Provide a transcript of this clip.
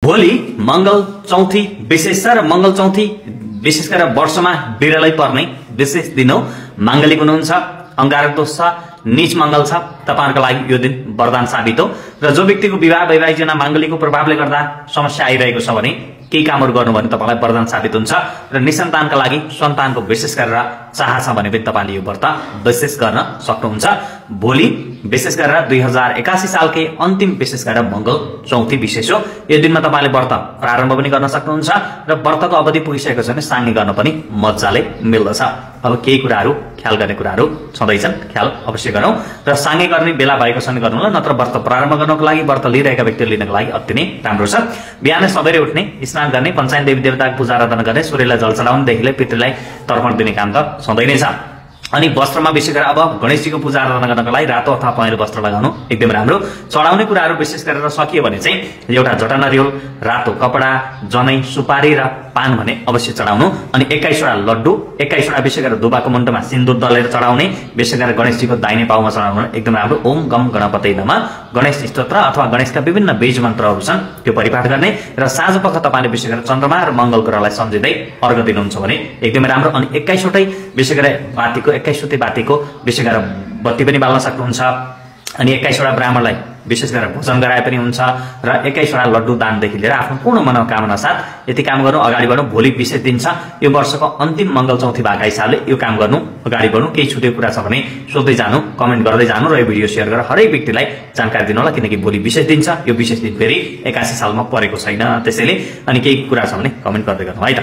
भोलि मंगल चौथी विशेष छ र मंगल चौथी विशेष गरेर वर्षमा बिरलै पर्ने विशेष दिन हो। मांगलिक हुनुहुन्छ, अंगारक दोष छ, नीच मंगल छ। तपाईहरुको लागि यो दिन वरदान साबित हो र जो व्यक्तिको विवाह वैवाहिक जीवनमा मांगलिकको प्रभावले गर्दा समस्या आइरहेको छ भने केही कामहरु गर्नु भने तपाईलाई वरदान साबित हुन्छ र निसन्तानका लागि सन्तानको विशेष गरेर चाह छ भने पनि तपाईले यो व्रत विशेष गर्न सक्नुहुन्छ। भोलि विशेष गरेर 2081 सालकै अन्तिम विशेष गरेर मंगल चौथी विशेष हो। यो दिनमा तपाईले व्रत प्रारम्भ पनि गर्न सक्नुहुन्छ र व्रतको अवधि पुगिसकेको छ भने साङ्गे गर्न पनि मज्जाले मिल्दछ। अब केही कुराहरु ख्याल गर्ने कुराहरु छँदैछन्, ख्याल अवश्य गरौँ र साङ्गे गर्ने बेला भएको छ भने गर्नु होला, नत्र व्रत प्रारम्भ गर्नको लागि व्रत लिइरहेका व्यक्तिले लिनको लागि अति नै राम्रो छ। बिहानै सबेरै उठ्ने, स्नान गर्ने, पञ्चायत देवी देवताको पूजा आराधना गर्ने, सूर्यलाई जल चढाउनेदेखि पितृलाई तर्पण दिने काम त सधैँ नै छ। अनि वस्त्रमा विशेष गरेर अब गणेशजीको पूजा आराधना गर्नको लागि रातो अथवा पहेँलो वस्त्र लगाउनु एकदम राम्रो। चढाउने कुराहरु विशेष गरेर सकियो भने चाहिँ एउटा जटा नरिवल, रातो कपडा, जनै, सुपारी र पान भने अवश्य चढाउनु। अनि 21 वटा लड्डु, 21 वटा विशेष गरेर दुबाको मुण्डमा सिन्दूर दलेर चढाउने, विशेष गरेर गणेशजीको दाहिने पाउमा चढाउनु एकदम राम्रो। ओम गम गणपतये नमः गणेश स्तोत्र अथवा गणेशका विभिन्न बीज मन्त्रहरु छन् त्यो परिपाठ गर्ने र साँझपख तपाईले विशेष गरेर चन्द्रमा र मंगल ग्रहलाई सम्झिँदै अर्घ दिनुहुन्छ भने एकदमै राम्रो। अनि 21 वटै विशेष गरेर बातीको 21 सुते बातीको विशेष गरेर बत्ती पनि बाल्न सक्नुहुन्छ। अनि 21 वटा ब्राह्मणलाई विशेष गरेर भोजन गराए पनि हुन्छ र 21 वटा लड्डु दानदेखि लिएर आफ्नो पूर्ण मनोकामना साथ यति काम गर्नु, अगाडि बढ्नु। भोलि विशेष दिन छ, यो वर्षको अन्तिम मंगल चौथी भएका हिसाबले यो काम गर्नु, अगाडि बढ्नु। केही छुटेको कुरा छ भने सोध्दै जानु, कमेन्ट गर्दै जानु र यो भिडियो शेयर गरेर हरेक व्यक्तिलाई जानकारी दिनु होला, किनकि भोलि विशेष दिन छ। यो विशेष दिन फेरि 81 सालमा परेको छैन त्यसैले। अनि केही कुरा छ भने कमेन्ट गर्दै गर्नु है त।